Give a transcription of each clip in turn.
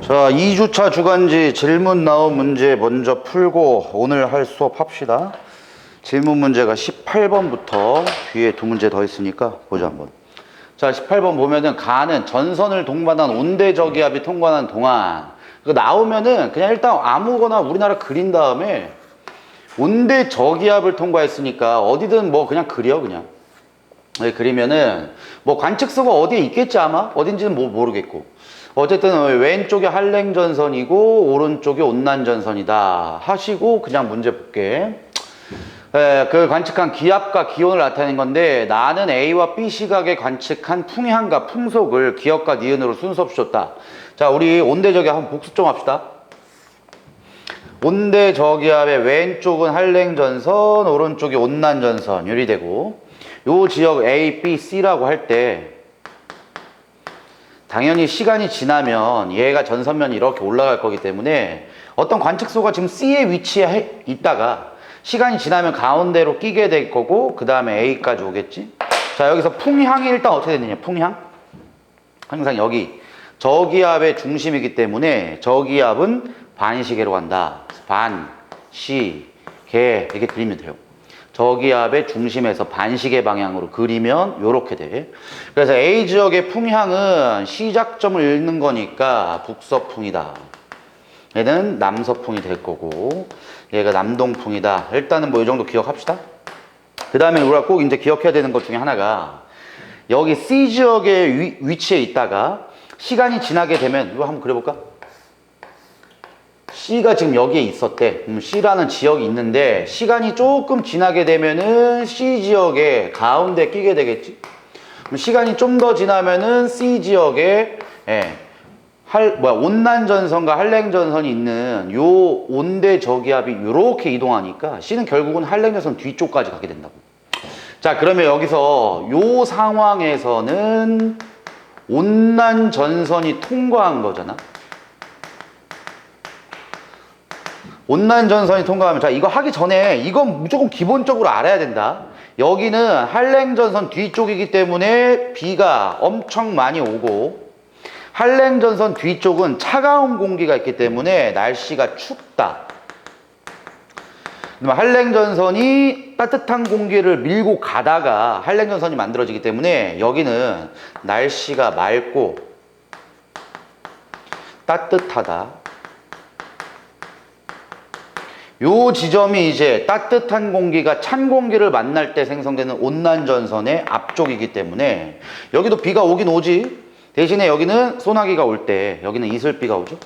자, 2주차 주간지 질문 나온 문제 먼저 풀고 오늘 할 수업 합시다. 질문 문제가 18번부터 뒤에 두 문제 더 있으니까 보자 한번. 자, 18번 보면은 가는 전선을 동반한 온대저기압이 통과하는 동안 그거 나오면은 그냥 일단 아무거나 우리나라 그린 다음에 온대저기압을 통과했으니까 어디든 뭐 그냥 그려 그냥. 네, 그리면은 뭐 관측소가 어디에 있겠지 아마 어딘지는 뭐 모르겠고 어쨌든 왼쪽이 한랭전선이고 오른쪽이 온난전선이다 하시고 그냥 문제 볼게. 그 관측한 기압과 기온을 나타낸 건데 나는 A와 B 시각에 관측한 풍향과 풍속을 기억과 니은으로 순서없이 줬다. 자, 우리 온대저기압 한번 복습 좀 합시다. 온대저기압의 왼쪽은 한랭전선, 오른쪽이 온난전선 유리되고 요 지역 A, B, C라고 할 때 당연히 시간이 지나면 얘가 전선면이 이렇게 올라갈 거기 때문에 어떤 관측소가 지금 C의 위치에 있다가 시간이 지나면 가운데로 끼게 될 거고 그 다음에 A까지 오겠지. 자, 여기서 풍향이 일단 어떻게 되느냐. 풍향 항상 여기 저기압의 중심이기 때문에 저기압은 반시계로 간다. 반, 시, 계 이렇게 그리면 돼요. 저기압의 중심에서 반시계 방향으로 그리면 요렇게 돼. 그래서 A 지역의 풍향은 시작점을 읽는 거니까 북서풍이다. 얘는 남서풍이 될 거고 얘가 남동풍이다. 일단은 뭐 이 정도 기억합시다. 그 다음에 우리가 꼭 이제 기억해야 되는 것 중에 하나가 여기 C 지역의 위치에 있다가 시간이 지나게 되면 이거 한번 그려볼까? C가 지금 여기에 있었대. C라는 지역이 있는데 시간이 조금 지나게 되면은 C 지역에 가운데 끼게 되겠지. 그럼 시간이 좀 더 지나면은 C 지역에 온난전선과 한랭전선이 있는 요 온대저기압이 이렇게 이동하니까 C는 결국은 한랭전선 뒤쪽까지 가게 된다고. 자, 그러면 여기서 요 상황에서는 온난전선이 통과한 거잖아. 온난전선이 통과하면 자, 이거 하기 전에 이건 무조건 기본적으로 알아야 된다. 여기는 한랭전선 뒤쪽이기 때문에 비가 엄청 많이 오고 한랭전선 뒤쪽은 차가운 공기가 있기 때문에 날씨가 춥다. 한랭전선이 따뜻한 공기를 밀고 가다가 한랭전선이 만들어지기 때문에 여기는 날씨가 맑고 따뜻하다. 요 지점이 이제 따뜻한 공기가 찬 공기를 만날 때 생성되는 온난전선의 앞쪽이기 때문에 여기도 비가 오긴 오지. 대신에 여기는 소나기가 올 때 여기는 이슬비가 오죠.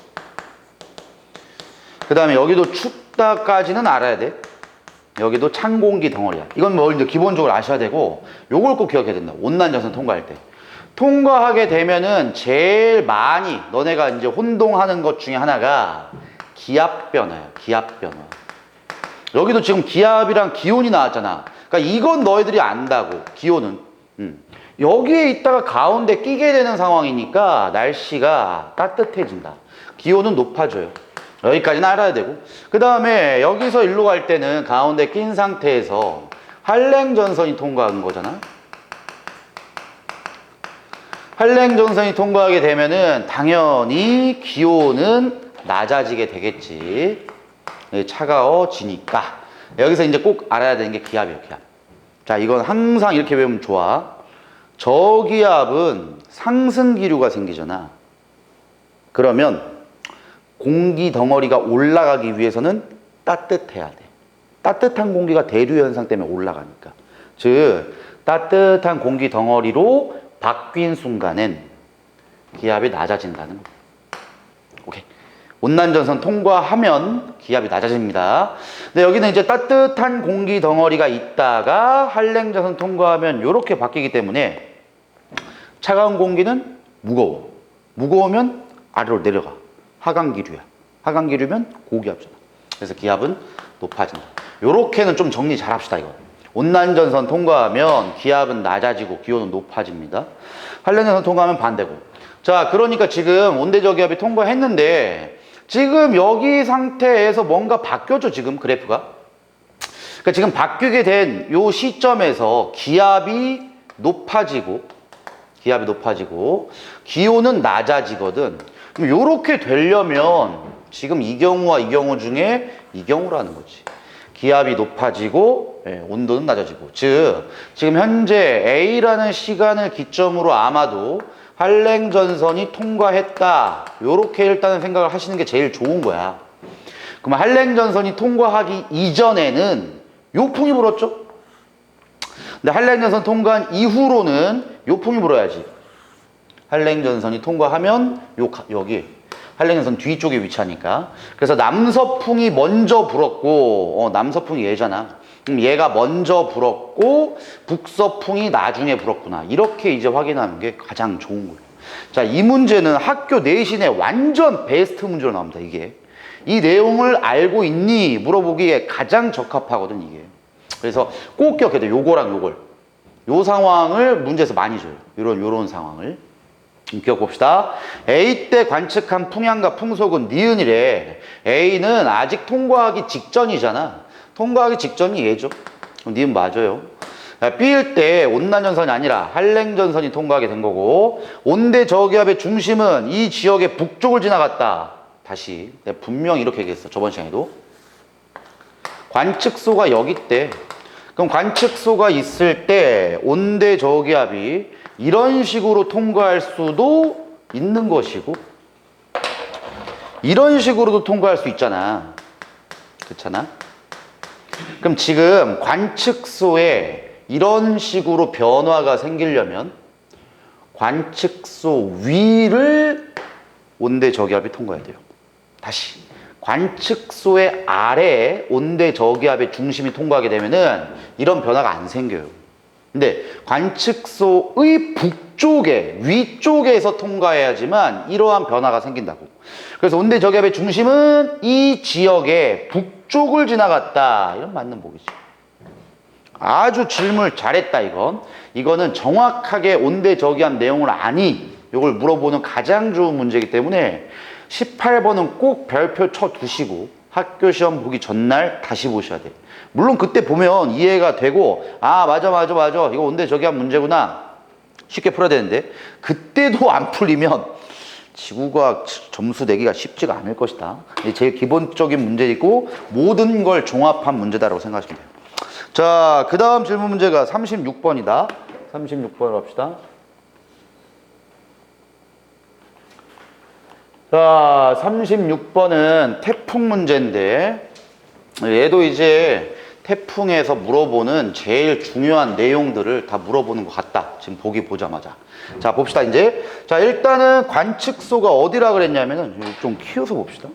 그 다음에 여기도 춥다까지는 알아야 돼. 여기도 찬 공기 덩어리야. 이건 뭐 이제 기본적으로 아셔야 되고 요걸 꼭 기억해야 된다. 온난전선 통과할 때. 통과하게 되면은 제일 많이 너네가 이제 혼동하는 것 중에 하나가 기압 변화야. 기압 변화. 여기도 지금 기압이랑 기온이 나왔잖아. 그러니까 이건 너희들이 안다고. 기온은. 여기에 있다가 가운데 끼게 되는 상황이니까 날씨가 따뜻해진다. 기온은 높아져요. 여기까지는 알아야 되고. 그 다음에 여기서 일로 갈 때는 가운데 낀 상태에서 한랭전선이 통과한 거잖아. 한랭전선이 통과하게 되면은 당연히 기온은 낮아지게 되겠지. 차가워지니까. 여기서 이제 꼭 알아야 되는 게 기압이에요, 기압. 자, 이건 항상 이렇게 외우면 좋아. 저기압은 상승 기류가 생기잖아. 그러면 공기 덩어리가 올라가기 위해서는 따뜻해야 돼. 따뜻한 공기가 대류 현상 때문에 올라가니까. 즉, 따뜻한 공기 덩어리로 바뀐 순간엔 기압이 낮아진다는 거야. 오케이. 온난전선 통과하면 기압이 낮아집니다. 근데 여기는 이제 따뜻한 공기 덩어리가 있다가 한랭전선 통과하면 이렇게 바뀌기 때문에 차가운 공기는 무거워. 무거우면 아래로 내려가. 하강기류야. 하강기류면 고기압이잖아. 그래서 기압은 높아진다. 요렇게는 좀 정리 잘 합시다, 이거. 온난전선 통과하면 기압은 낮아지고 기온은 높아집니다. 한랭전선 통과하면 반대고. 자, 그러니까 지금 온대저기압이 통과했는데 지금 여기 상태에서 뭔가 바뀌었죠, 지금 그래프가. 그러니까 지금 바뀌게 된 요 시점에서 기압이 높아지고 기온은 낮아지거든. 그럼 요렇게 되려면 지금 이 경우와 이 경우 중에 이 경우라는 거지. 기압이 높아지고 온도는 낮아지고. 즉 지금 현재 A라는 시간을 기점으로 아마도 한랭전선이 통과했다. 요렇게 일단은 생각을 하시는 게 제일 좋은 거야. 그럼 한랭전선이 통과하기 이전에는 요풍이 불었죠? 근데 한랭전선 통과한 이후로는 요풍이 불어야지. 한랭전선이 통과하면 여기 한랭전선 뒤쪽에 위치하니까. 그래서 남서풍이 먼저 불었고 남서풍이 얘잖아. 그럼 얘가 먼저 불었고 북서풍이 나중에 불었구나. 이렇게 이제 확인하는 게 가장 좋은 거예요. 자, 이 문제는 학교 내신에 완전 베스트 문제로 나옵니다. 이게. 이 내용을 알고 있니? 물어보기에 가장 적합하거든, 이게. 그래서 꼭 기억해야 돼. 요거랑 요걸. 요 상황을 문제에서 많이 줘요. 요런 상황을. 기억 봅시다. A 때 관측한 풍향과 풍속은 니은이래. A는 아직 통과하기 직전이잖아. 통과하기 직전이 얘죠. 그럼 니은 맞아요. B일 때 온난전선이 아니라 한랭전선이 통과하게 된 거고, 온대 저기압의 중심은 이 지역의 북쪽을 지나갔다. 다시 내가 분명히 이렇게 얘기했어. 저번 시간에도. 관측소가 여기 있대. 그럼 관측소가 있을 때 온대 저기압이 이런 식으로 통과할 수도 있는 것이고, 이런 식으로도 통과할 수 있잖아. 그렇잖아? 그럼 지금 관측소에 이런 식으로 변화가 생기려면 관측소 위를 온대 저기압이 통과해야 돼요. 다시. 관측소의 아래에 온대 저기압의 중심이 통과하게 되면은 이런 변화가 안 생겨요. 근데 관측소의 북쪽에, 위쪽에서 통과해야지만 이러한 변화가 생긴다고. 그래서 온대 저기압의 중심은 이 지역의 북쪽을 지나갔다. 이런 맞는 보기지. 아주 질문 잘했다, 이건. 이거는 정확하게 온대 저기압 내용을 아니? 이걸 물어보는 가장 좋은 문제이기 때문에 18번은 꼭 별표 쳐두시고 학교 시험 보기 전날 다시 보셔야 돼. 물론 그때 보면 이해가 되고, 아, 맞아. 이거 온대 저기압 문제구나. 쉽게 풀어야 되는데, 그때도 안 풀리면 지구과학 점수 내기가 쉽지가 않을 것이다. 제일 기본적인 문제이고 모든 걸 종합한 문제다라고 생각하시면 돼요. 자, 그 다음 질문 문제가 36번이다. 36번을 합시다. 자, 36번은 태풍 문제인데, 얘도 이제 태풍에서 물어보는 제일 중요한 내용들을 다 물어보는 것 같다. 지금 보기 보자마자. 자, 봅시다, 이제. 자, 일단은 관측소가 어디라 그랬냐면은, 좀 키워서 봅시다.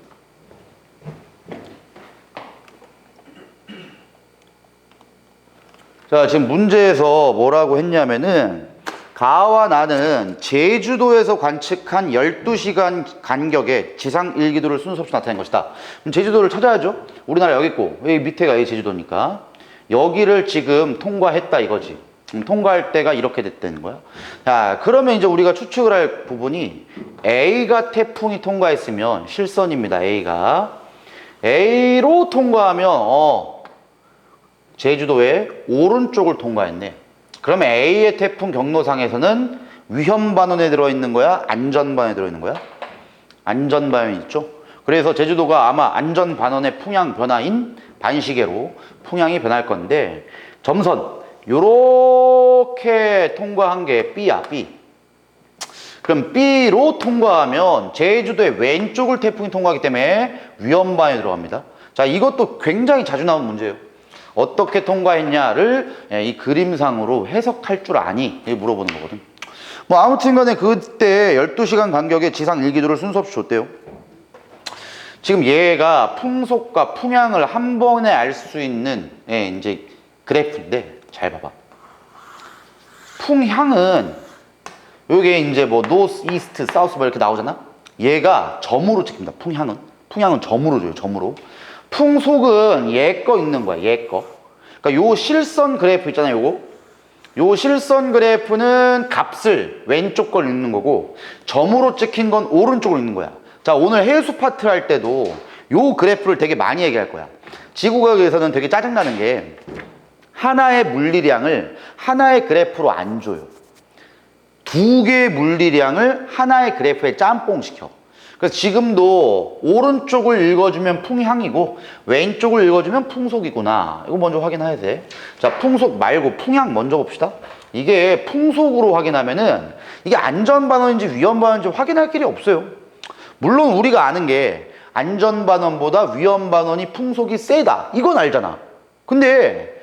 자, 지금 문제에서 뭐라고 했냐면은, 가와 나는 제주도에서 관측한 12시간 간격의 지상 일기도를 순서 없이 나타낸 것이다. 그럼 제주도를 찾아야죠. 우리나라 여기 있고, 여기 밑에가 여기 제주도니까. 여기를 지금 통과했다 이거지. 통과할 때가 이렇게 됐다는 거야. 자, 그러면 이제 우리가 추측을 할 부분이 A가 태풍이 통과했으면 실선입니다. A가. A로 통과하면 제주도의 오른쪽을 통과했네. 그러면 A의 태풍 경로상에서는 위험반원에 들어있는 거야? 안전반원에 들어있는 거야? 안전반원이 있죠. 그래서 제주도가 아마 안전반원의 풍향 변화인 반시계로 풍향이 변할 건데, 점선 요렇게 통과한 게 B야, B. 그럼 B로 통과하면 제주도의 왼쪽을 태풍이 통과하기 때문에 위험반원에 들어갑니다. 자, 이것도 굉장히 자주 나오는 문제예요. 어떻게 통과했냐를 이 그림상으로 해석할 줄 아니? 이렇게 물어보는 거거든. 뭐 아무튼 간에 그때 12시간 간격의 지상 일기도를 순서 없이 줬대요. 지금 얘가 풍속과 풍향을 한 번에 알 수 있는 이제 그래프인데, 잘 봐봐. 풍향은 요게 이제 뭐 노스, 이스트, 사우스 뭐 이렇게 나오잖아. 얘가 점으로 찍힙니다. 풍향은 점으로 줘요. 점으로. 풍속은 얘 거 있는 거야. 얘 거. 그러니까 요 실선 그래프 있잖아요. 요거. 요 실선 그래프는 값을 왼쪽 걸 읽는 거고, 점으로 찍힌 건 오른쪽으로 읽는 거야. 자, 오늘 해수 파트 할 때도 요 그래프를 되게 많이 얘기할 거야. 지구과학에서는 되게 짜증나는 게 하나의 물리량을 하나의 그래프로 안 줘요. 두 개의 물리량을 하나의 그래프에 짬뽕 시켜. 그래서 지금도 오른쪽을 읽어주면 풍향이고 왼쪽을 읽어주면 풍속이구나. 이거 먼저 확인해야 돼. 자, 풍속 말고 풍향 먼저 봅시다. 이게 풍속으로 확인하면은 이게 안전반원인지 위험반원인지 확인할 길이 없어요. 물론 우리가 아는 게 안전반원보다 위험반원이 풍속이 세다. 이건 알잖아. 근데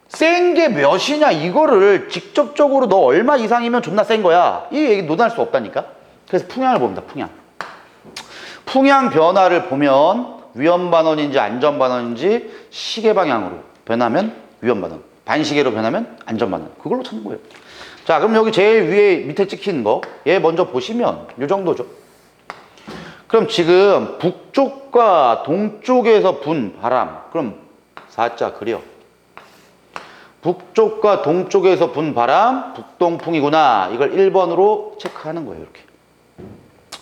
센 게 몇이냐 이거를 직접적으로 너 얼마 이상이면 존나 센 거야. 이 얘기 논할 수 없다니까. 그래서 풍향을 봅니다. 풍향. 풍향 변화를 보면 위험반원인지 안전반원인지 시계 방향으로 변하면 위험반원, 반시계로 변하면 안전반원. 그걸로 찾는 거예요. 자, 그럼 여기 제일 위에 밑에 찍힌 거 얘 먼저 보시면 이 정도죠. 그럼 지금 북쪽과 동쪽에서 분 바람, 그럼 사자 그려. 북쪽과 동쪽에서 분 바람, 북동풍이구나. 이걸 1번으로 체크하는 거예요. 이렇게.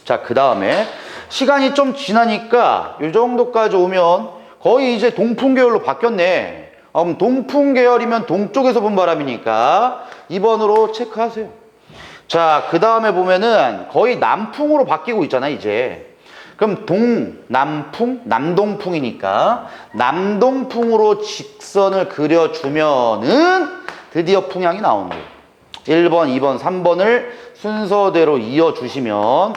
자, 그 다음에 시간이 좀 지나니까 이 정도까지 오면 거의 이제 동풍 계열로 바뀌었네. 그럼 동풍 계열이면 동쪽에서 분 바람이니까 2번으로 체크하세요. 자, 그 다음에 보면은 거의 남풍으로 바뀌고 있잖아, 이제. 그럼 동남풍, 남동풍이니까 남동풍으로 직선을 그려주면은 드디어 풍향이 나오는 거예요. 1번, 2번, 3번을 순서대로 이어주시면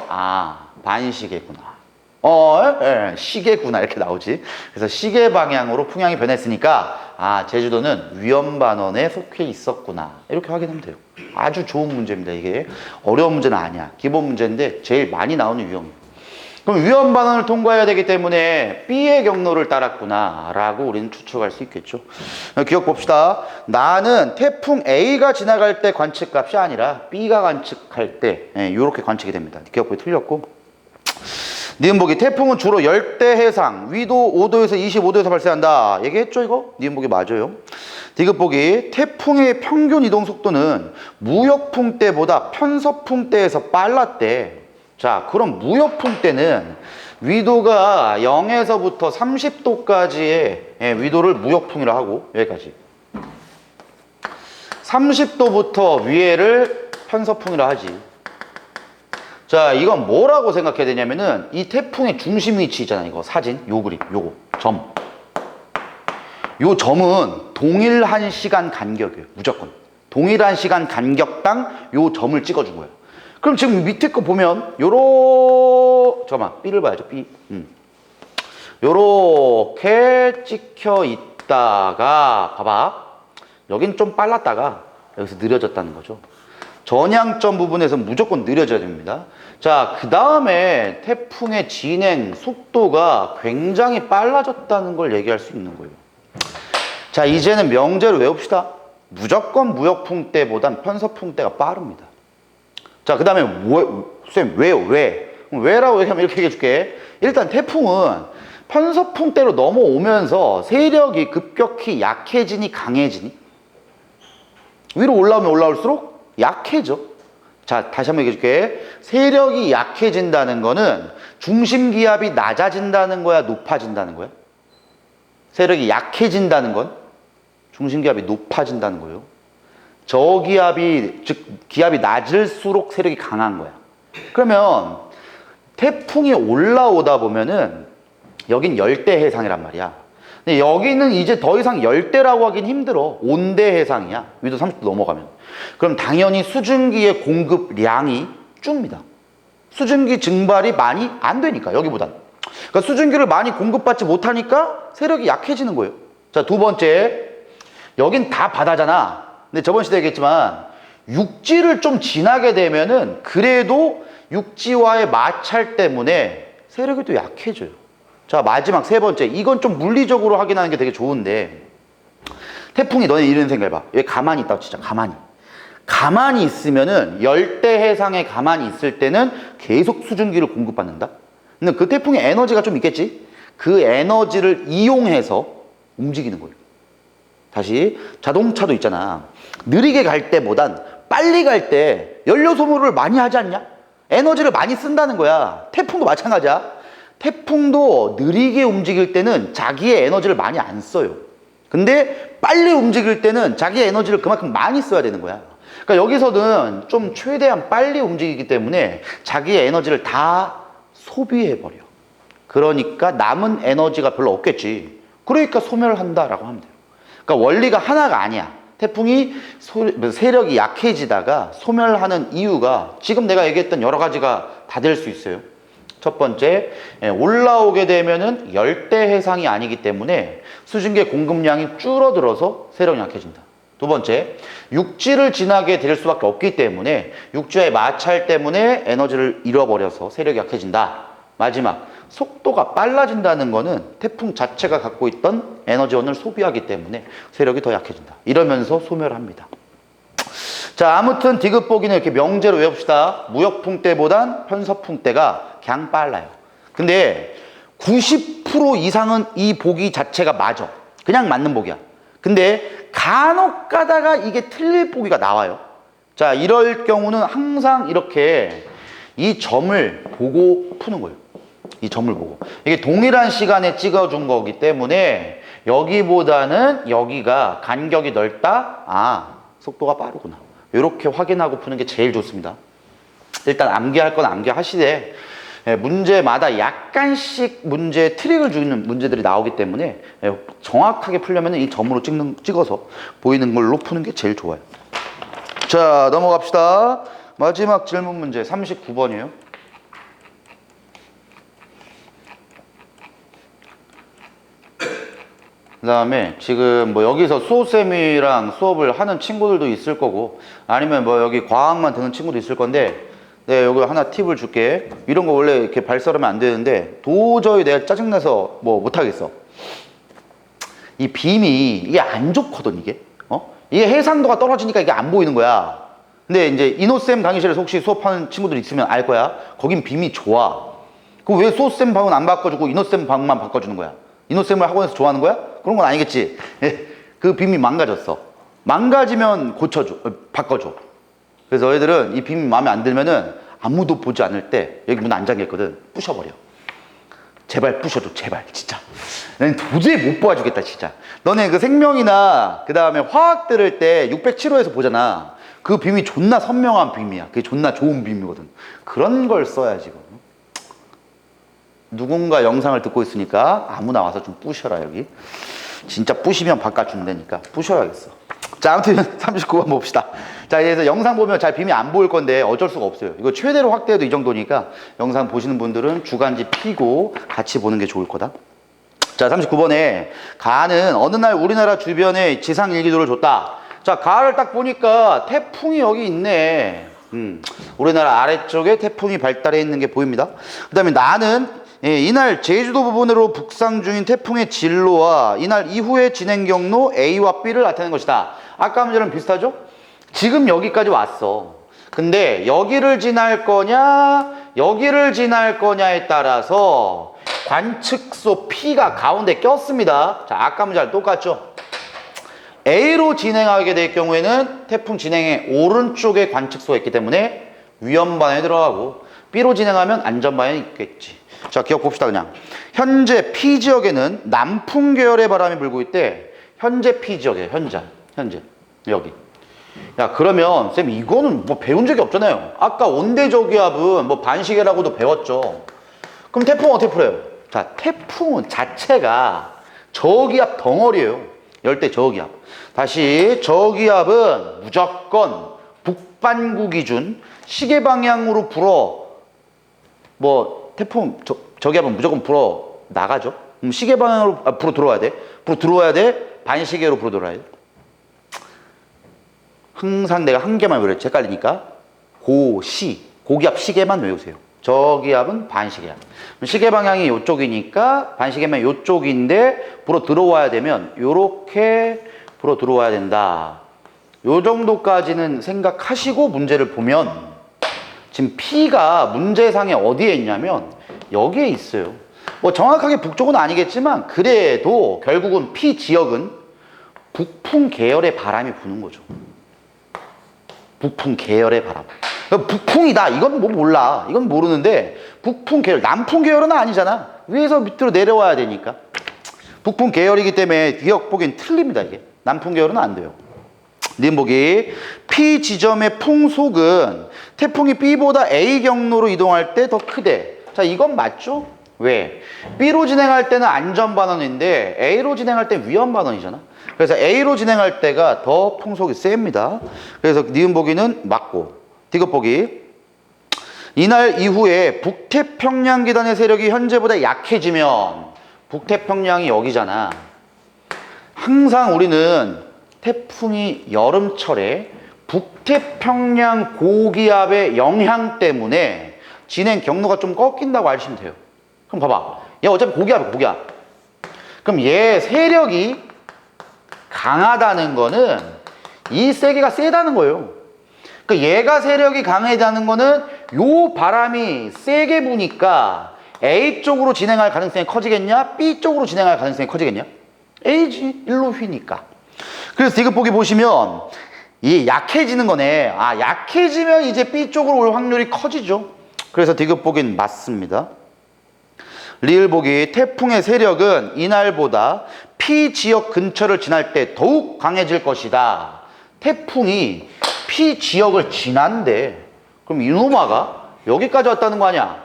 반시계구나. 시계구나 이렇게 나오지. 그래서 시계 방향으로 풍향이 변했으니까 제주도는 위험반원에 속해 있었구나. 이렇게 확인하면 돼요. 아주 좋은 문제입니다. 이게 어려운 문제는 아니야. 기본 문제인데 제일 많이 나오는 유형이에요. 그럼 위험반원을 통과해야 되기 때문에 B의 경로를 따랐구나 라고 우리는 추측할 수 있겠죠. 기억 봅시다. 나는 태풍 A가 지나갈 때 관측값이 아니라 B가 관측할 때 이렇게 관측이 됩니다. 기억법이 틀렸고, 니은 보기 태풍은 주로 열대 해상 위도 5도에서 25도에서 발생한다. 얘기했죠 이거? 니은 보기 맞아요. 디귿 보기 태풍의 평균 이동 속도는 무역풍 때보다 편서풍 때에서 빨랐대. 자, 그럼 무역풍 때는 위도가 0에서부터 30도까지의 위도를 무역풍이라 하고, 여기까지 30도부터 위에를 편서풍이라 하지. 자, 이건 뭐라고 생각해야 되냐면은 이 태풍의 중심 위치 있잖아. 이거 사진, 요 그림, 요거 점. 요 점은 동일한 시간 간격이에요. 무조건 동일한 시간 간격당 요 점을 찍어준 거예요. 그럼 지금 밑에 거 보면 잠깐만, B를 봐야죠. B. 요렇게 찍혀 있다가 봐봐, 여긴 좀 빨랐다가 여기서 느려졌다는 거죠. 전향점 부분에서 무조건 느려져야 됩니다. 자, 그 다음에 태풍의 진행 속도가 굉장히 빨라졌다는 걸 얘기할 수 있는 거예요. 자, 이제는 명제를 외웁시다. 무조건 무역풍 때보단 편서풍 때가 빠릅니다. 자, 그 다음에 쌤 왜라고 얘기하면 이렇게 얘기해 줄게. 일단 태풍은 편서풍 때로 넘어오면서 세력이 급격히 약해지니 강해지니? 위로 올라오면 올라올수록 약해져. 자, 다시 한번 얘기해 줄게. 세력이 약해진다는 거는 중심기압이 낮아진다는 거야, 높아진다는 거야? 세력이 약해진다는 건 중심기압이 높아진다는 거예요. 저기압이, 즉 기압이 낮을수록 세력이 강한 거야. 그러면 태풍이 올라오다 보면은 여긴 열대 해상이란 말이야. 근데 여기는 이제 더 이상 열대라고 하긴 힘들어. 온대 해상이야. 위도 30도 넘어가면. 그럼 당연히 수증기의 공급량이 줍니다. 수증기 증발이 많이 안 되니까, 여기보단. 그러니까 수증기를 많이 공급받지 못하니까 세력이 약해지는 거예요. 자, 두 번째, 여긴 다 바다잖아. 근데 저번 시대에 얘기했지만 육지를 좀 지나게 되면은 그래도 육지와의 마찰 때문에 세력이 또 약해져요. 자, 마지막 세 번째, 이건 좀 물리적으로 확인하는 게 되게 좋은데, 태풍이, 너네 이런 생각해봐. 여기 가만히 있다고 진짜 가만히 있으면은 열대 해상에 가만히 있을 때는 계속 수증기를 공급받는다. 근데 그 태풍의 에너지가 좀 있겠지. 그 에너지를 이용해서 움직이는 거예요. 다시, 자동차도 있잖아. 느리게 갈 때보단 빨리 갈 때 연료 소모를 많이 하지 않냐? 에너지를 많이 쓴다는 거야. 태풍도 마찬가지야. 태풍도 느리게 움직일 때는 자기의 에너지를 많이 안 써요. 근데 빨리 움직일 때는 자기의 에너지를 그만큼 많이 써야 되는 거야. 그러니까 여기서는 좀 최대한 빨리 움직이기 때문에 자기의 에너지를 다 소비해버려. 그러니까 남은 에너지가 별로 없겠지. 그러니까 소멸한다라고 하면 돼요. 그러니까 원리가 하나가 아니야. 태풍이 세력이 약해지다가 소멸하는 이유가 지금 내가 얘기했던 여러 가지가 다 될 수 있어요. 첫 번째, 올라오게 되면은 열대 해상이 아니기 때문에 수증기의 공급량이 줄어들어서 세력이 약해진다. 두 번째, 육지를 지나게 될 수밖에 없기 때문에 육지와의 마찰 때문에 에너지를 잃어버려서 세력이 약해진다. 마지막, 속도가 빨라진다는 거는 태풍 자체가 갖고 있던 에너지원을 소비하기 때문에 세력이 더 약해진다. 이러면서 소멸합니다. 자, 아무튼 디귿보기는 이렇게 명제로 외웁시다. 무역풍 때보단 편서풍 때가 그냥 빨라요. 근데 90% 이상은 이 보기 자체가 맞아. 그냥 맞는 보기야. 근데 간혹 가다가 이게 틀릴 보기가 나와요. 자, 이럴 경우는 항상 이렇게 이 점을 보고 푸는 거예요. 이 점을 보고. 이게 동일한 시간에 찍어준 거기 때문에 여기보다는 여기가 간격이 넓다? 아, 속도가 빠르구나. 이렇게 확인하고 푸는 게 제일 좋습니다. 일단 암기할 건 암기하시되 문제마다 약간씩 문제 트릭을 주는 문제들이 나오기 때문에 정확하게 풀려면 이 점으로 찍어서 보이는 걸로 푸는 게 제일 좋아요. 자, 넘어갑시다. 마지막 질문 문제 39번이에요. 그 다음에 지금 뭐 여기서 수호쌤이랑 수업을 하는 친구들도 있을 거고 아니면 뭐 여기 과학만 듣는 친구도 있을 건데 네, 여기 하나 팁을 줄게. 이런 거 원래 이렇게 발설하면 안 되는데 도저히 내가 짜증나서 뭐 못하겠어. 이 빔이 이게 안 좋거든 이게. 이게 해상도가 떨어지니까 이게 안 보이는 거야. 근데 이제 이노쌤 강의실에서 혹시 수업하는 친구들 있으면 알 거야. 거긴 빔이 좋아. 그럼 왜 수호쌤 방은 안 바꿔주고 이노쌤 방만 바꿔주는 거야? 이노쌤을 학원에서 좋아하는 거야? 그런 건 아니겠지. 그 빔이 망가졌어. 망가지면 고쳐줘, 바꿔줘. 그래서 너희들은 이 빔이 마음에 안 들면은 아무도 보지 않을 때 여기 문 안 잠겼거든. 부셔버려. 제발 부셔줘, 제발 진짜. 난 도저히 못 보아주겠다 진짜. 너네 그 생명이나 그 다음에 화학 들을 때 607호에서 보잖아. 그 빔이 존나 선명한 빔이야. 그게 존나 좋은 빔이거든. 그런 걸 써야지. 누군가 영상을 듣고 있으니까 아무나 와서 좀 부셔라 여기. 진짜 부시면 바꿔준다니까 부셔야겠어. 자, 아무튼 39번 봅시다. 자, 그래서 영상 보면 잘 빔이 안 보일 건데 어쩔 수가 없어요. 이거 최대로 확대해도 이 정도니까 영상 보시는 분들은 주간지 피고 같이 보는 게 좋을 거다. 자, 39번에 가는 어느 날 우리나라 주변에 지상 일기도를 줬다. 자, 가를 딱 보니까 태풍이 여기 있네. 우리나라 아래쪽에 태풍이 발달해 있는 게 보입니다. 그 다음에 나는 이날 제주도 부분으로 북상 중인 태풍의 진로와 이날 이후의 진행 경로 A와 B를 나타낸 것이다. 아까 문제랑 비슷하죠? 지금 여기까지 왔어. 근데 여기를 지날 거냐 여기를 지날 거냐에 따라서 관측소 P가 가운데 꼈습니다. 자, 아까 문제랑 똑같죠? A로 진행하게 될 경우에는 태풍 진행의 오른쪽에 관측소가 있기 때문에 위험 반응에 들어가고 B로 진행하면 안전 반응이 있겠지. 자, 기억 봅시다. 그냥 현재 P지역에는 남풍 계열의 바람이 불고 있대. 현재 P지역이에요. 현재 여기. 야, 그러면 쌤 이거는 뭐 배운 적이 없잖아요. 아까 온대저기압은 뭐 반시계라고도 배웠죠. 그럼 태풍은 어떻게 풀어요? 자, 태풍은 자체가 저기압 덩어리예요. 열대 저기압. 다시 저기압은 무조건 북반구 기준 시계 방향으로 불어. 뭐 태풍 저기압은 무조건 불어 나가죠. 그럼 시계 방향으로 불어 들어와야 돼. 불어 들어와야 돼. 반시계로 불어 들어와야 돼. 항상 내가 한 개만 외웠지 헷갈리니까 고기압 시계만 외우세요. 저기압은 반시계야. 시계 방향이 이쪽이니까 반시계면 이쪽인데 불어 들어와야 되면 요렇게 불어 들어와야 된다. 요 정도까지는 생각하시고 문제를 보면 지금 P가 문제상에 어디에 있냐면 여기에 있어요. 뭐 정확하게 북쪽은 아니겠지만 그래도 결국은 P 지역은 북풍 계열의 바람이 부는 거죠. 북풍 계열의 바람. 북풍이다. 이건 뭐 몰라. 이건 모르는데 북풍 계열, 남풍 계열은 아니잖아. 위에서 밑으로 내려와야 되니까. 북풍 계열이기 때문에 기억 보기엔 틀립니다. 이게. 남풍 계열은 안 돼요. 님 보기. P 지점의 풍속은 태풍이 B보다 A 경로로 이동할 때 더 크대. 자, 이건 맞죠? 왜? B로 진행할 때는 안전반원인데 A로 진행할 때 위험반원이잖아. 그래서 A로 진행할 때가 더 풍속이 셉니다. 그래서 니은 보기는 맞고, 디귿 보기. 이날 이후에 북태평양 기단의 세력이 현재보다 약해지면, 북태평양이 여기잖아. 항상 우리는 태풍이 여름철에 북태평양 고기압의 영향 때문에 진행 경로가 좀 꺾인다고 아시면 돼요. 그럼 봐봐. 얘 어차피 고기압이야, 고기압. 그럼 얘 세력이 강하다는 거는 이 세계가 세다는 거예요. 그러니까 얘가 세력이 강하다는 거는 요 바람이 세게 부니까 A 쪽으로 진행할 가능성이 커지겠냐? B 쪽으로 진행할 가능성이 커지겠냐? A지. 일로 휘니까. 그래서 디귿 보기 보시면 이 약해지는 거네. 아, 약해지면 이제 B 쪽으로 올 확률이 커지죠. 그래서 디귿 보기는 맞습니다. 리을 보기. 태풍의 세력은 이날보다 P 지역 근처를 지날 때 더욱 강해질 것이다. 태풍이 P 지역을 지난대. 그럼 이놈아가 여기까지 왔다는 거 아니야?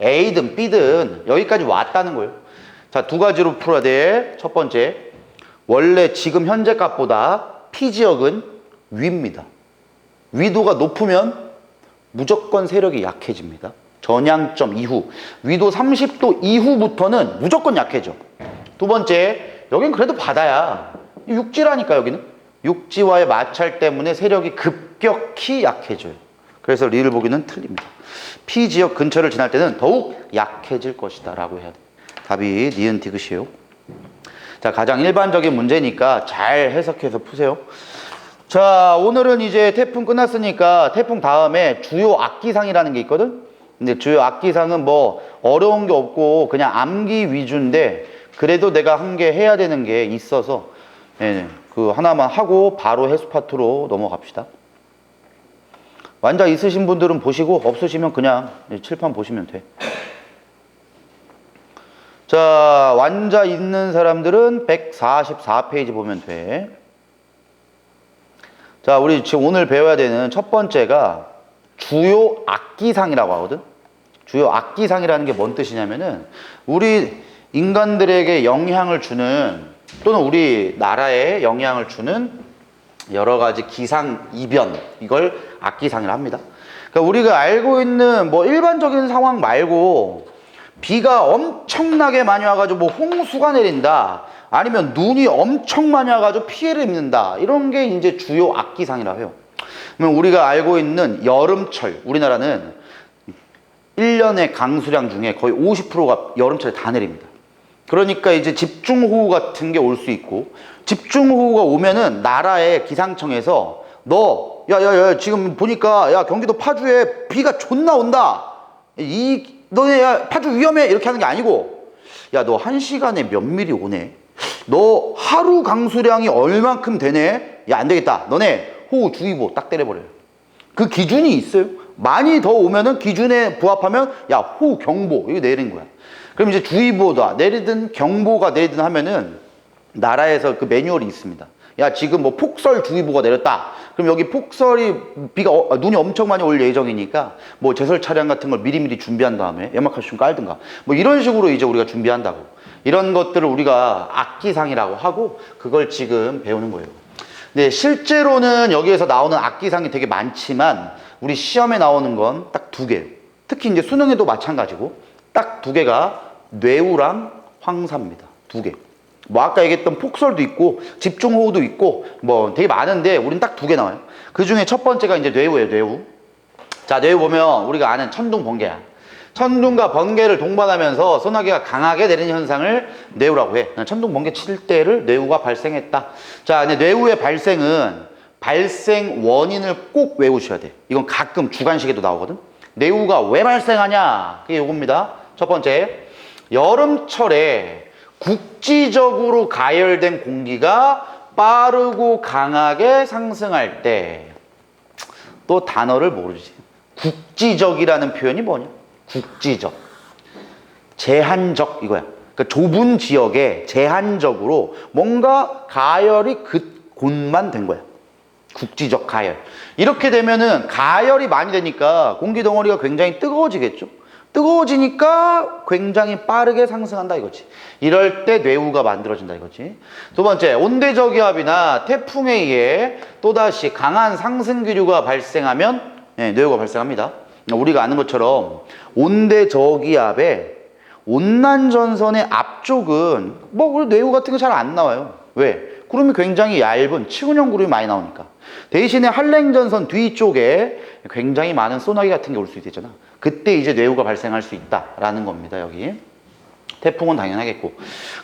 A든 B든 여기까지 왔다는 거예요. 자, 두 가지로 풀어야 돼. 첫 번째, 원래 지금 현재 값보다 P 지역은 위입니다. 위도가 높으면 무조건 세력이 약해집니다. 전향점 이후, 위도 30도 이후부터는 무조건 약해져. 두 번째, 여긴 그래도 바다야. 육지라니까 여기는. 육지와의 마찰 때문에 세력이 급격히 약해져요. 그래서 리을 보기는 틀립니다. P 지역 근처를 지날 때는 더욱 약해질 것이다 라고 해야 돼. 답이 니은 디귿이에요. 자, 가장 일반적인 문제니까 잘 해석해서 푸세요. 자, 오늘은 이제 태풍 끝났으니까 태풍 다음에 주요 악기상이라는 게 있거든. 근데 주요 악기상은 뭐 어려운 게 없고 그냥 암기 위주인데 그래도 내가 한 개 해야 되는 게 있어서 그 하나만 하고 바로 해수 파트로 넘어갑시다. 완자 있으신 분들은 보시고 없으시면 그냥 칠판 보시면 돼. 자, 완자 있는 사람들은 144페이지 보면 돼. 자, 우리 지금 오늘 배워야 되는 첫 번째가 주요 악기상이라고 하거든. 주요 악기상이라는 게 뭔 뜻이냐면은 우리 인간들에게 영향을 주는 또는 우리 나라에 영향을 주는 여러 가지 기상 이변, 이걸 악기상이라 합니다. 그러니까 우리가 알고 있는 뭐 일반적인 상황 말고 비가 엄청나게 많이 와가지고 뭐 홍수가 내린다, 아니면 눈이 엄청 많이 와가지고 피해를 입는다, 이런 게 이제 주요 악기상이라고 해요. 그러면 우리가 알고 있는 여름철, 우리나라는 1년의 강수량 중에 거의 50%가 여름철에 다 내립니다. 그러니까 이제 집중호우 같은 게 올 수 있고, 집중호우가 오면은 나라의 기상청에서 야, 지금 보니까 야, 경기도 파주에 비가 존나 온다. 너네 야, 파주 위험해. 이렇게 하는 게 아니고, 야, 너 1시간에 몇 미리 오네. 너 하루 강수량이 얼만큼 되네. 야, 안 되겠다. 너네 호우주의보 딱 때려버려요. 그 기준이 있어요. 많이 더 오면은 기준에 부합하면 야, 호우경보 이거 내린 거야. 그럼 이제 주의보다 내리든 경보가 내리든 하면은 나라에서 그 매뉴얼이 있습니다. 야, 지금 뭐 폭설주의보가 내렸다. 그럼 여기 폭설이 눈이 엄청 많이 올 예정이니까 뭐 제설 차량 같은 걸 미리미리 준비한 다음에 연막하수 좀 깔든가 뭐 이런 식으로 이제 우리가 준비한다고. 이런 것들을 우리가 악기상이라고 하고 그걸 지금 배우는 거예요. 네, 실제로는 여기에서 나오는 악기상이 되게 많지만 우리 시험에 나오는 건 딱 2개예요. 특히 이제 수능에도 마찬가지고 딱 2개가 뇌우랑 황사입니다. 2개. 뭐 아까 얘기했던 폭설도 있고 집중호우도 있고 뭐 되게 많은데 우린 딱 2개 나와요. 그 중에 첫 번째가 이제 뇌우예요. 뇌우. 자, 뇌우 보면 우리가 아는 천둥 번개야. 천둥과 번개를 동반하면서 소나기가 강하게 내리는 현상을 뇌우라고 해. 천둥 번개 칠 때를 뇌우가 발생했다. 자, 근데 뇌우의 발생은 발생 원인을 꼭 외우셔야 돼. 이건 가끔 주관식에도 나오거든. 뇌우가 왜 발생하냐? 그게 요겁니다. 첫 번째, 여름철에 국지적으로 가열된 공기가 빠르고 강하게 상승할 때, 또 단어를 모르지. 국지적이라는 표현이 뭐냐? 국지적. 제한적 이거야. 그러니까 좁은 지역에 제한적으로 뭔가 가열이 곳만 된 거야. 국지적 가열. 이렇게 되면은 가열이 많이 되니까 공기 덩어리가 굉장히 뜨거워지겠죠. 뜨거워지니까 굉장히 빠르게 상승한다 이거지. 이럴 때 뇌우가 만들어진다 이거지. 두 번째, 온대저기압이나 태풍에 의해 또다시 강한 상승기류가 발생하면 뇌우가 발생합니다. 우리가 아는 것처럼 온대저기압에 온난전선의 앞쪽은 우리 뇌우 같은 거 잘 안 나와요. 왜? 구름이 굉장히 얇은 치근형 구름이 많이 나오니까. 대신에 한랭전선 뒤쪽에 굉장히 많은 소나기 같은 게 올 수 있잖아. 그때 이제 뇌우가 발생할 수 있다라는 겁니다. 여기 태풍은 당연하겠고,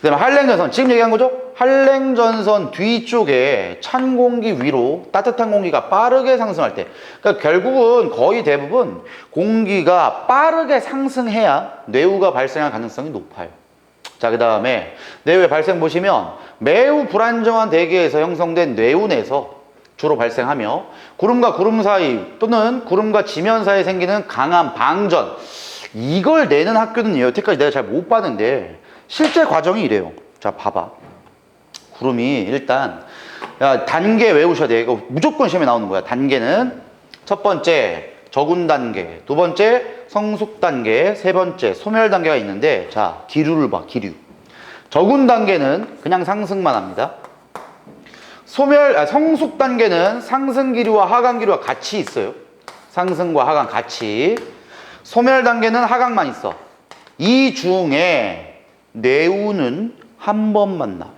그 다음에 한랭전선, 지금 얘기한 거죠? 한랭전선 뒤쪽에 찬 공기 위로 따뜻한 공기가 빠르게 상승할 때, 그러니까 결국은 거의 대부분 공기가 빠르게 상승해야 뇌우가 발생할 가능성이 높아요. 자, 그 다음에 뇌우의 발생 보시면 매우 불안정한 대기에서 형성된 뇌운에서 주로 발생하며 구름과 구름 사이 또는 구름과 지면 사이에 생기는 강한 방전, 이걸 내는 학교는 여태까지 내가 잘 못 봤는데 실제 과정이 이래요. 자, 봐봐. 구름이 일단 단계 외우셔야 돼. 이거 무조건 시험에 나오는 거야. 단계는 첫 번째 저군 단계, 두 번째 성숙 단계, 세 번째 소멸 단계가 있는데, 자, 기류를 봐. 기류. 저군 단계는 그냥 상승만 합니다. 성숙 단계는 상승 기류와 하강 기류가 같이 있어요. 상승과 하강 같이. 소멸 단계는 하강만 있어. 이 중에 뇌우는 한 번만 나와요.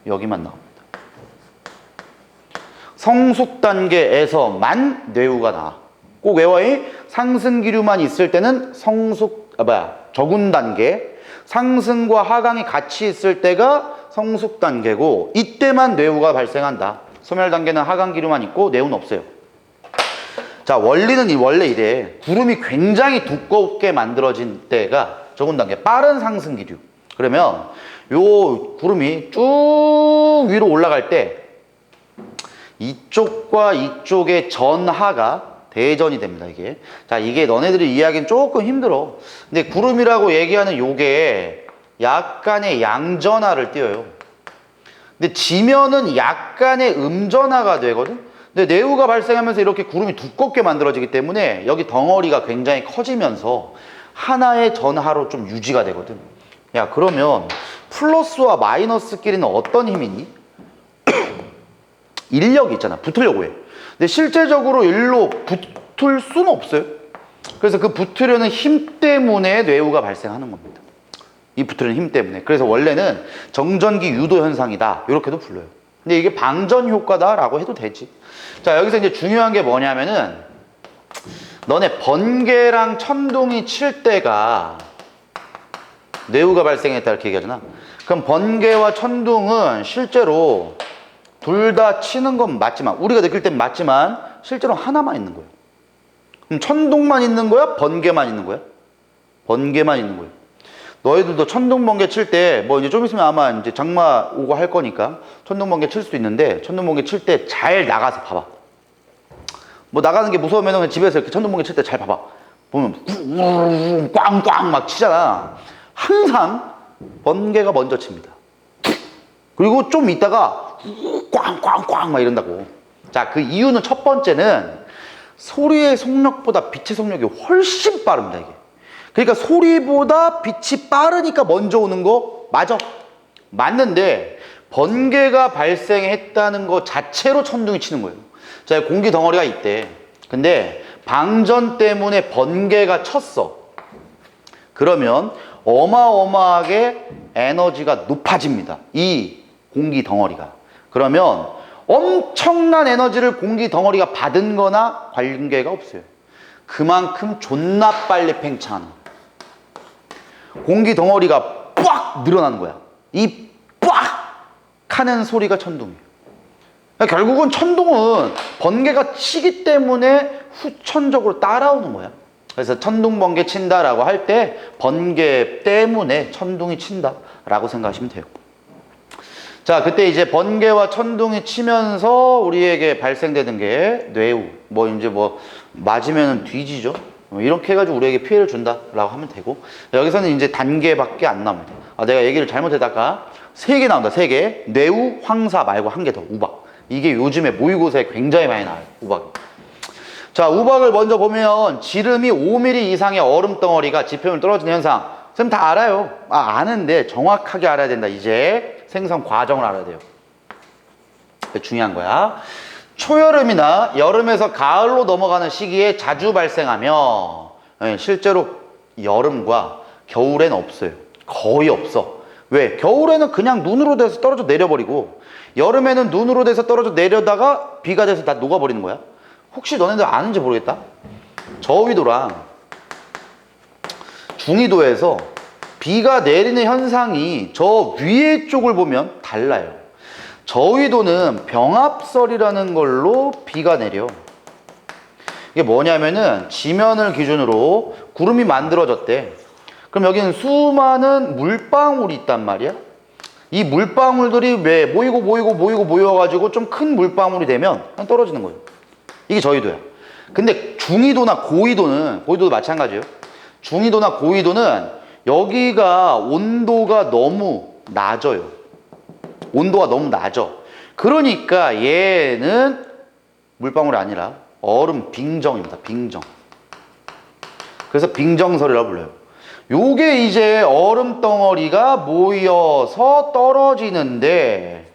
여기만 나옵니다. 성숙 단계에서만 뇌우가 나와. 꼭 외워야. 상승 기류만 있을 때는 저군 단계, 상승과 하강이 같이 있을 때가 성숙 단계고, 이때만 뇌우가 발생한다. 소멸 단계는 하강 기류만 있고 뇌우는 없어요. 자, 원리는 원래 이래. 구름이 굉장히 두껍게 만들어진 때가 저군 단계, 빠른 상승 기류. 그러면 요 구름이 쭉 위로 올라갈 때 이쪽과 이쪽의 전하가 대전이 됩니다, 이게. 자, 이게 너네들이 이해하기는 조금 힘들어. 근데 구름이라고 얘기하는 요게 약간의 양전하를 띄어요. 근데 지면은 약간의 음전하가 되거든. 근데 뇌우가 발생하면서 이렇게 구름이 두껍게 만들어지기 때문에 여기 덩어리가 굉장히 커지면서 하나의 전하로 좀 유지가 되거든. 야, 그러면 플러스와 마이너스끼리는 어떤 힘이니? 인력이 있잖아. 붙으려고 해. 근데 실제적으로 일로 붙을 수는 없어요. 그래서 그 붙으려는 힘 때문에 뇌우가 발생하는 겁니다. 이 붙으려는 힘 때문에. 그래서 원래는 정전기 유도 현상이다, 이렇게도 불러요. 근데 이게 방전 효과다라고 해도 되지. 자, 여기서 이제 중요한 게 뭐냐면은, 너네 번개랑 천둥이 칠 때가 뇌우가 발생했다 이렇게 얘기하잖아. 그럼 번개와 천둥은 실제로 둘 다 치는 건 맞지만, 우리가 느낄 땐 맞지만 실제로 하나만 있는 거예요. 그럼 천둥만 있는 거야? 번개만 있는 거야? 번개만 있는 거예요. 너희들도 천둥 번개 칠 때 이제 좀 있으면 아마 이제 장마 오고 할 거니까 천둥 번개 칠 수도 있는데, 천둥 번개 칠 때 잘 나가서 봐봐. 나가는 게 무서우면 그냥 집에서 이렇게 천둥 번개 칠 때 잘 봐봐. 보면 꽝꽝 막 치잖아. 항상 번개가 먼저 칩니다. 그리고 좀 있다가 꽝꽝꽝 막 이런다고. 자, 그 이유는 첫 번째는 소리의 속력보다 빛의 속력이 훨씬 빠릅니다, 이게. 그러니까 소리보다 빛이 빠르니까 먼저 오는 거 맞아. 맞는데 번개가 발생했다는 거 자체로 천둥이 치는 거예요. 자, 공기 덩어리가 있대. 근데 방전 때문에 번개가 쳤어. 그러면 어마어마하게 에너지가 높아집니다, 이 공기 덩어리가. 그러면 엄청난 에너지를 공기 덩어리가 받은 거나 관계가 없어요. 그만큼 존나 빨리 팽창하는 거야. 공기 덩어리가 빡 늘어나는 거야. 이 빡 하는 소리가 천둥이에요. 그러니까 결국은 천둥은 번개가 치기 때문에 후천적으로 따라오는 거야. 그래서 천둥 번개 친다라고 할 때 번개 때문에 천둥이 친다라고 생각하시면 돼요. 자, 그때 이제 번개와 천둥이 치면서 우리에게 발생되는 게 뇌우. 이제 맞으면 뒤지죠. 이렇게 해가지고 우리에게 피해를 준다라고 하면 되고, 여기서는 이제 단계밖에 안 나옵니다. 내가 얘기를 잘못했다가 3개 나온다. 3개. 뇌우, 황사 말고 한 개 더. 우박. 이게 요즘에 모의고사에 굉장히 많이 나와요, 우박이. 자, 자, 우박을 먼저 보면 지름이 5mm 이상의 얼음 덩어리가 지표면 떨어지는 현상. 선생님 다 알아요. 아는데 정확하게 알아야 된다. 이제 생성 과정을 알아야 돼요. 중요한 거야. 초여름이나 여름에서 가을로 넘어가는 시기에 자주 발생하며 실제로 여름과 겨울엔 없어요. 거의 없어. 왜? 겨울에는 그냥 눈으로 돼서 떨어져 내려버리고 여름에는 눈으로 돼서 떨어져 내려다가 비가 돼서 다 녹아버리는 거야. 혹시 너네들 아는지 모르겠다. 저위도랑 중위도에서 비가 내리는 현상이 저 위에 쪽을 보면 달라요. 저위도는 병합설이라는 걸로 비가 내려. 이게 뭐냐면은 지면을 기준으로 구름이 만들어졌대. 그럼 여기는 수많은 물방울이 있단 말이야. 이 물방울들이 왜 모여가지고 좀 큰 물방울이 되면 그냥 떨어지는 거예요. 이게 저위도야. 근데 중위도나 고위도도 마찬가지예요. 중위도나 고위도는 여기가 온도가 너무 낮아요. 온도가 너무 낮아. 그러니까 얘는 물방울이 아니라 얼음 빙정입니다. 빙정. 그래서 빙정설이라고 불러요. 요게 이제 얼음 덩어리가 모여서 떨어지는데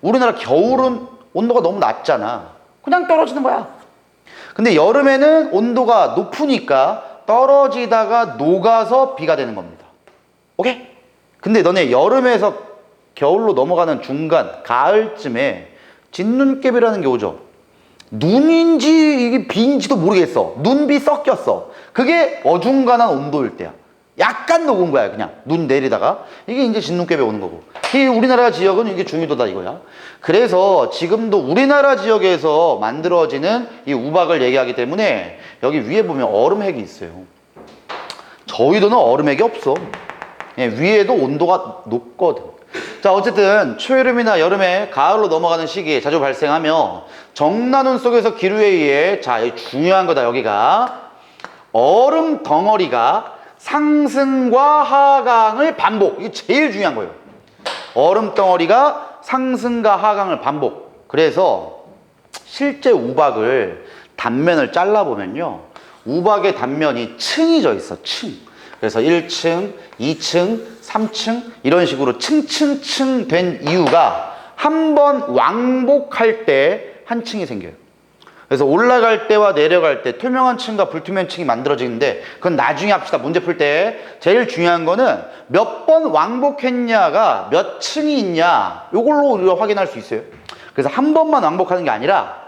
우리나라 겨울은 온도가 너무 낮잖아. 그냥 떨어지는 거야. 근데 여름에는 온도가 높으니까 떨어지다가 녹아서 비가 되는 겁니다. 오케이? 근데 너네 여름에서 겨울로 넘어가는 중간, 가을쯤에 진눈깨비라는 게 오죠. 눈인지 이게 비인지도 모르겠어. 눈비 섞였어. 그게 어중간한 온도일 때야. 약간 녹은 거야. 그냥 눈 내리다가 이게 이제 진눈깨비 오는 거고. 이 우리나라 지역은 이게 중위도다 이거야. 그래서 지금도 우리나라 지역에서 만들어지는 이 우박을 얘기하기 때문에 여기 위에 보면 얼음핵이 있어요. 저위도는 얼음핵이 없어. 위에도 온도가 높거든. 자, 어쨌든 초여름이나 여름에 가을로 넘어가는 시기에 자주 발생하며 정난운 속에서 기류에 의해, 자, 중요한 거다. 여기가 얼음 덩어리가 상승과 하강을 반복. 이게 제일 중요한 거예요. 얼음 덩어리가 상승과 하강을 반복. 그래서 실제 우박을 단면을 잘라보면요, 우박의 단면이 층이 져 있어. 층. 그래서 1층, 2층, 3층 이런 식으로 층층층 된 이유가 한 번 왕복할 때 한 층이 생겨요. 그래서 올라갈 때와 내려갈 때 투명한 층과 불투명 층이 만들어지는데 그건 나중에 합시다. 문제 풀 때. 제일 중요한 거는 몇 번 왕복했냐가 몇 층이 있냐, 이걸로 우리가 확인할 수 있어요. 그래서 한 번만 왕복하는 게 아니라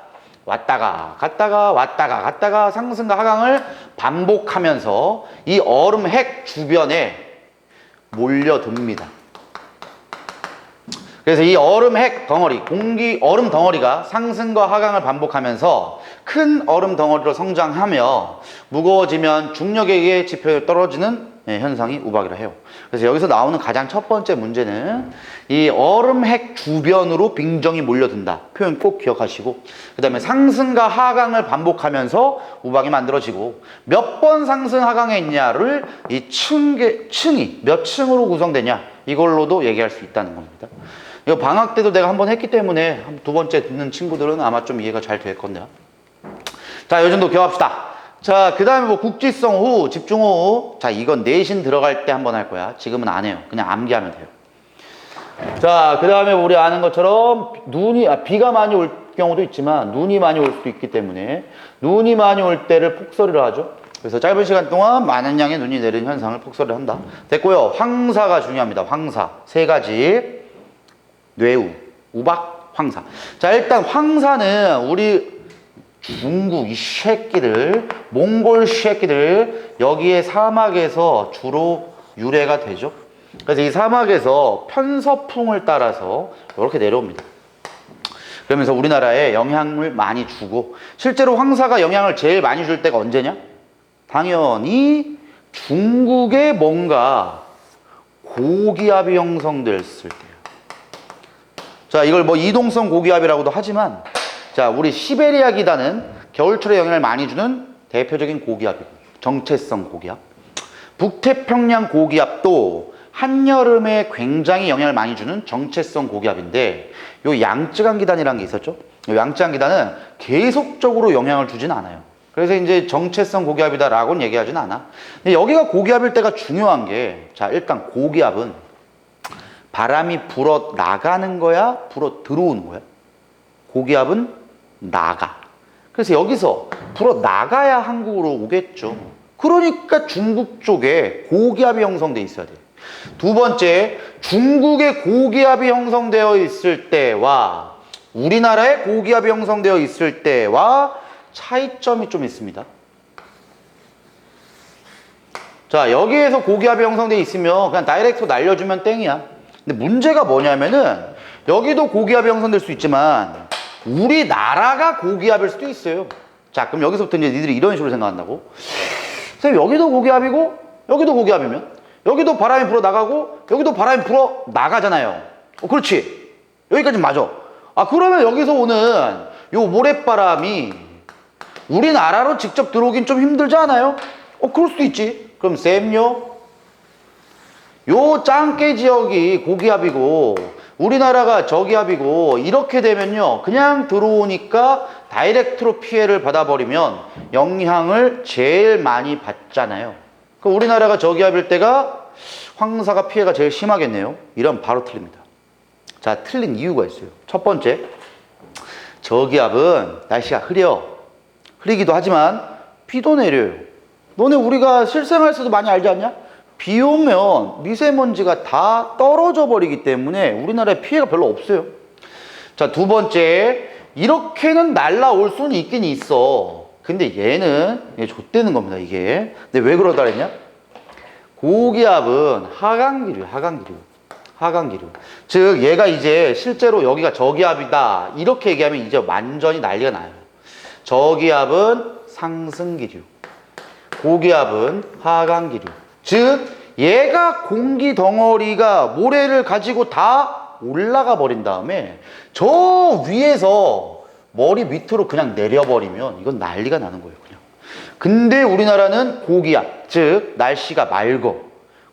왔다가 갔다가 왔다가 갔다가 상승과 하강을 반복하면서 이 얼음 핵 주변에 몰려듭니다. 그래서 이 얼음 핵 덩어리, 얼음 덩어리가 상승과 하강을 반복하면서 큰 얼음 덩어리로 성장하며 무거워지면 중력에 의해 지표에 떨어지는 현상이 우박이라 해요. 그래서 여기서 나오는 가장 첫 번째 문제는 이 얼음 핵 주변으로 빙정이 몰려든다. 표현 꼭 기억하시고, 그 다음에 상승과 하강을 반복하면서 우박이 만들어지고, 몇 번 상승 하강했냐를 이 층이 몇 층으로 구성되냐, 이걸로도 얘기할 수 있다는 겁니다. 이거 방학 때도 내가 한번 했기 때문에 두 번째 듣는 친구들은 아마 좀 이해가 잘 될 건데요. 자, 요 정도 기억합시다. 자, 그 다음에 뭐 국지성 후, 집중호우. 자, 이건 내신 들어갈 때 한번 할 거야. 지금은 안 해요. 그냥 암기하면 돼요. 자, 그 다음에 우리 아는 것처럼 비가 많이 올 경우도 있지만 눈이 많이 올 수도 있기 때문에 눈이 많이 올 때를 폭설이라 하죠. 그래서 짧은 시간 동안 많은 양의 눈이 내리는 현상을 폭설을 한다. 됐고요. 황사가 중요합니다. 황사. 세 가지. 뇌우, 우박, 황사. 자, 일단 황사는 우리 중국 이 새끼들, 몽골 새끼들, 여기에 사막에서 주로 유래가 되죠. 그래서 이 사막에서 편서풍을 따라서 이렇게 내려옵니다. 그러면서 우리나라에 영향을 많이 주고, 실제로 황사가 영향을 제일 많이 줄 때가 언제냐? 당연히 중국에 뭔가 고기압이 형성됐을 때예요. 자, 이걸 뭐 이동성 고기압이라고도 하지만, 자, 우리 시베리아 기단은 겨울철에 영향을 많이 주는 대표적인 고기압이고, 정체성 고기압. 북태평양 고기압도 한여름에 굉장히 영향을 많이 주는 정체성 고기압인데, 요 양쯔강 기단이라는 게 있었죠. 요 양쯔강 기단은 계속적으로 영향을 주진 않아요. 그래서 이제 정체성 고기압이다라고는 얘기하진 않아. 근데 여기가 고기압일 때가 중요한 게, 자, 일단 고기압은 바람이 불어 나가는 거야? 불어 들어오는 거야? 고기압은 나가. 그래서 여기서 불어 나가야 한국으로 오겠죠. 그러니까 중국 쪽에 고기압이 형성돼 있어야 돼. 두 번째, 중국에 고기압이 형성되어 있을 때와 우리나라에 고기압이 형성되어 있을 때와 차이점이 좀 있습니다. 자, 여기에서 고기압이 형성되어 있으면 그냥 다이렉트로 날려주면 땡이야. 근데 문제가 뭐냐면은 여기도 고기압이 형성될 수 있지만 우리나라가 고기압일 수도 있어요. 자, 그럼 여기서부터 이제 니들이 이런 식으로 생각한다고? 선생님, 여기도 고기압이고 여기도 고기압이면 여기도 바람이 불어 나가고 여기도 바람이 불어 나가잖아요. 그렇지. 여기까지 맞아. 아, 그러면 여기서 오는 요 모래바람이 우리나라로 직접 들어오긴 좀 힘들지 않아요? 그럴 수도 있지. 그럼 쌤요? 요 짱깨 지역이 고기압이고 우리나라가 저기압이고 이렇게 되면요, 그냥 들어오니까 다이렉트로 피해를 받아버리면 영향을 제일 많이 받잖아요. 그럼 우리나라가 저기압일 때가 황사가 피해가 제일 심하겠네요. 이러면 바로 틀립니다. 자, 틀린 이유가 있어요. 첫 번째, 저기압은 날씨가 흐리기도 하지만 비도 내려요. 너네 우리가 실생활에서도 많이 알지 않냐? 비 오면 미세먼지가 다 떨어져 버리기 때문에 우리나라에 피해가 별로 없어요. 자, 두 번째, 이렇게는 날라올 수는 있긴 있어. 근데 얘는 좆되는 겁니다, 이게. 근데 왜 그러다 그랬냐? 고기압은 하강기류. 즉 얘가 이제 실제로 여기가 저기압이다 이렇게 얘기하면 이제 완전히 난리가 나요. 저기압은 상승기류, 고기압은 하강기류. 즉 얘가 공기 덩어리가 모래를 가지고 다 올라가 버린 다음에 저 위에서 머리 밑으로 그냥 내려버리면 이건 난리가 나는 거예요, 그냥. 근데 우리나라는 고기압, 즉 날씨가 맑어.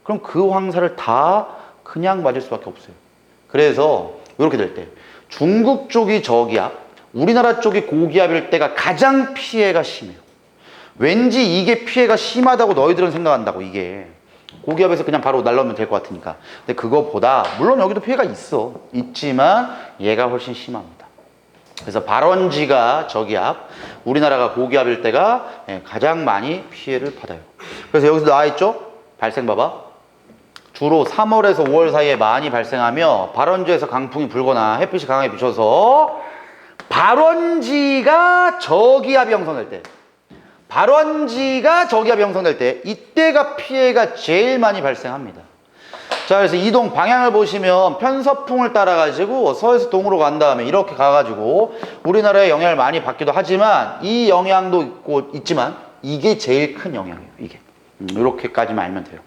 그럼 그 황사를 다 그냥 맞을 수밖에 없어요. 그래서 이렇게 될 때 중국 쪽이 저기압, 우리나라 쪽이 고기압일 때가 가장 피해가 심해요. 왠지 이게 피해가 심하다고 너희들은 생각한다고. 이게 고기압에서 그냥 바로 날라오면 될 것 같으니까. 근데 그거보다 물론 여기도 피해가 있지만 얘가 훨씬 심합니다. 그래서 발원지가 저기압, 우리나라가 고기압일 때가 가장 많이 피해를 받아요. 그래서 여기서 나와있죠? 발생 봐봐. 주로 3월에서 5월 사이에 많이 발생하며 발원지에서 강풍이 불거나 햇빛이 강하게 비춰서 발원지가 저기압이 형성될 때, 이때가 피해가 제일 많이 발생합니다. 자, 그래서 이동 방향을 보시면 편서풍을 따라가지고 서에서 동으로 간 다음에 이렇게 가가지고 우리나라에 영향을 많이 받기도 하지만 이 영향도 있지만 이게 제일 큰 영향이에요. 이게 이렇게까지만 알면 돼요.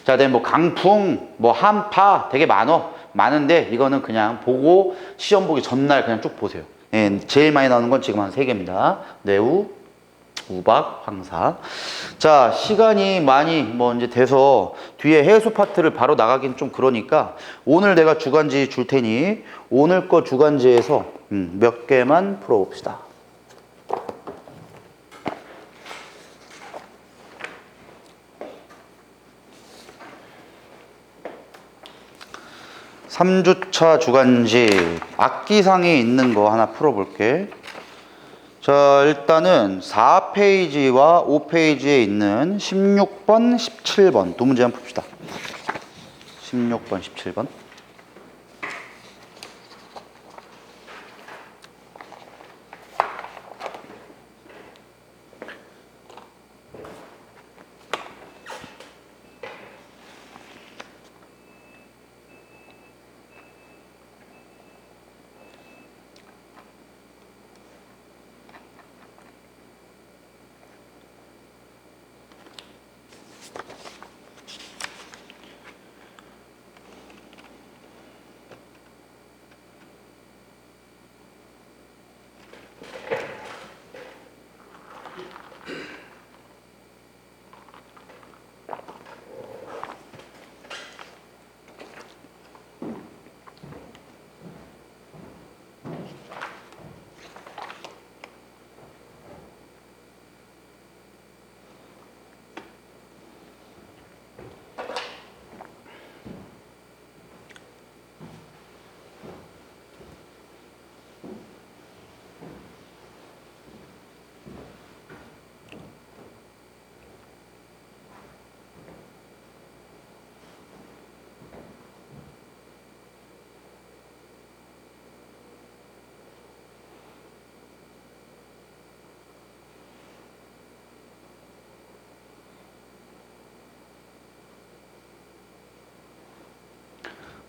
자, 네, 뭐 강풍, 뭐 한파 되게 많은데 이거는 그냥 보고 시험 보기 전날 그냥 쭉 보세요. 제일 많이 나오는 건 지금 한 3개입니다. 뇌우, 우박, 황사. 자, 시간이 많이 뭐 이제 돼서 뒤에 해수 파트를 바로 나가긴 좀 그러니까 오늘 내가 주간지 줄 테니 오늘 거 주간지에서 몇 개만 풀어봅시다. (3주차) 주간지 악기상에 있는 거 하나 풀어볼게. 자, 일단은 4페이지와 5페이지에 있는 16번, 17번 두 문제 한번 풉시다. 16번, 17번.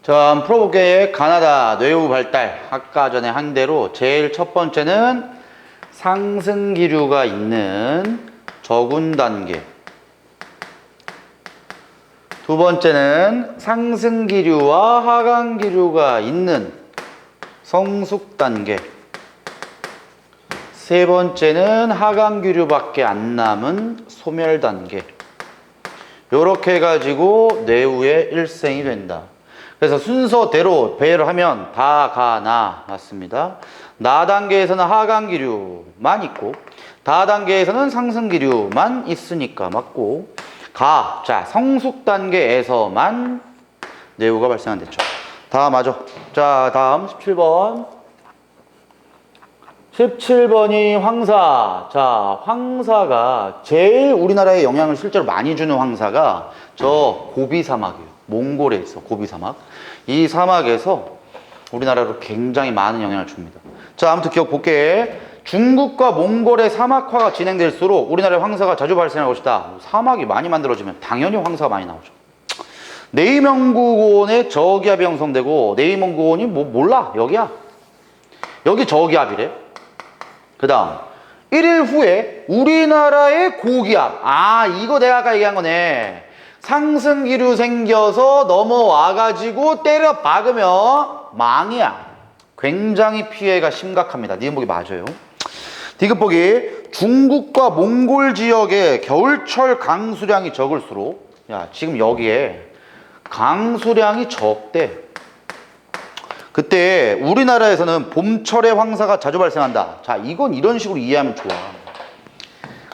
자, 한번 풀어볼게. 가나다 뇌우 발달. 아까 전에 한 대로 제일 첫 번째는 상승 기류가 있는 저군 단계. 두 번째는 상승 기류와 하강 기류가 있는 성숙 단계. 세 번째는 하강 기류밖에 안 남은 소멸 단계. 요렇게 해가지고 뇌우의 일생이 된다. 그래서 순서대로 배열을 하면 다, 가, 나 맞습니다. 나 단계에서는 하강 기류만 있고 다 단계에서는 상승 기류만 있으니까 맞고 가, 자 성숙 단계에서만 뇌우가 발생한댔죠. 다 맞아. 자 다음 17번. 17번이 황사. 자, 황사가 제일 우리나라에 영향을 실제로 많이 주는 황사가 저 고비 사막이에요. 몽골에 있어, 고비 사막. 이 사막에서 우리나라로 굉장히 많은 영향을 줍니다. 자, 아무튼 기억 볼게. 중국과 몽골의 사막화가 진행될수록 우리나라에 황사가 자주 발생할 것이다. 사막이 많이 만들어지면 당연히 황사가 많이 나오죠. 내이멍구온에 저기압이 형성되고 내이멍구온이 뭐 몰라, 여기야. 여기 저기압이래. 그 다음 1일 후에 우리나라의 고기압. 아, 이거 내가 아까 얘기한 거네. 상승기류 생겨서 넘어와가지고 때려 박으면 망이야. 굉장히 피해가 심각합니다. 니은 보기 맞아요. 디귿 보기. 중국과 몽골 지역의 겨울철 강수량이 적을수록, 야 지금 여기에 강수량이 적대. 그때 우리나라에서는 봄철에 황사가 자주 발생한다. 자, 이건 이런 식으로 이해하면 좋아.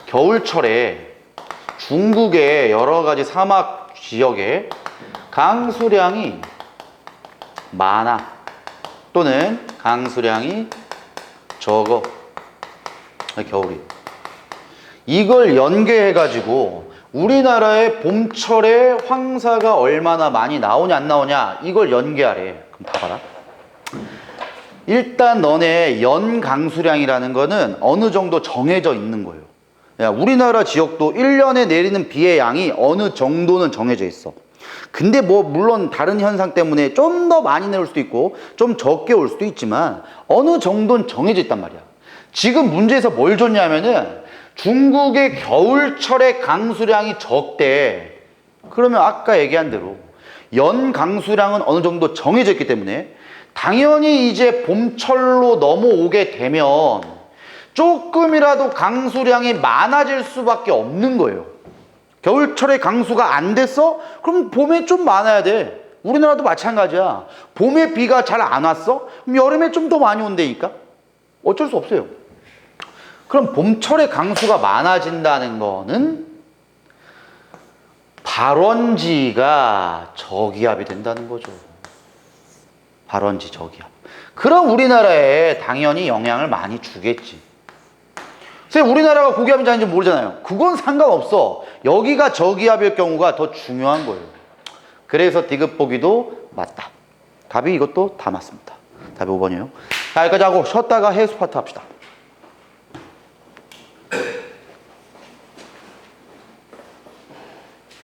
겨울철에 중국의 여러 가지 사막 지역에 강수량이 많아. 또는 강수량이 적어. 겨울이. 이걸 연계해가지고 우리나라의 봄철에 황사가 얼마나 많이 나오냐 안 나오냐 이걸 연계하래. 그럼 봐봐라. 일단 너네 연 강수량이라는 거는 어느 정도 정해져 있는 거예요. 야, 우리나라 지역도 1년에 내리는 비의 양이 어느 정도는 정해져 있어. 근데 뭐 물론 다른 현상 때문에 좀 더 많이 내올 수도 있고 좀 적게 올 수도 있지만 어느 정도는 정해져 있단 말이야. 지금 문제에서 뭘 줬냐면은 중국의 겨울철에 강수량이 적대. 그러면 아까 얘기한 대로 연 강수량은 어느 정도 정해져 있기 때문에 당연히 이제 봄철로 넘어오게 되면 조금이라도 강수량이 많아질 수밖에 없는 거예요. 겨울철에 강수가 안 됐어? 그럼 봄에 좀 많아야 돼. 우리나라도 마찬가지야. 봄에 비가 잘 안 왔어? 그럼 여름에 좀 더 많이 온다니까? 어쩔 수 없어요. 그럼 봄철에 강수가 많아진다는 거는 발원지가 저기압이 된다는 거죠. 발원지 저기압. 그럼 우리나라에 당연히 영향을 많이 주겠지. 선생님, 우리나라가 고기압인지 아닌지 모르잖아요. 그건 상관없어. 여기가 저기압일 경우가 더 중요한 거예요. 그래서 디귿 보기도 맞다. 답이 이것도 다 맞습니다. 답이 5번이에요. 자, 여기까지 하고 쉬었다가 해수 파트 합시다.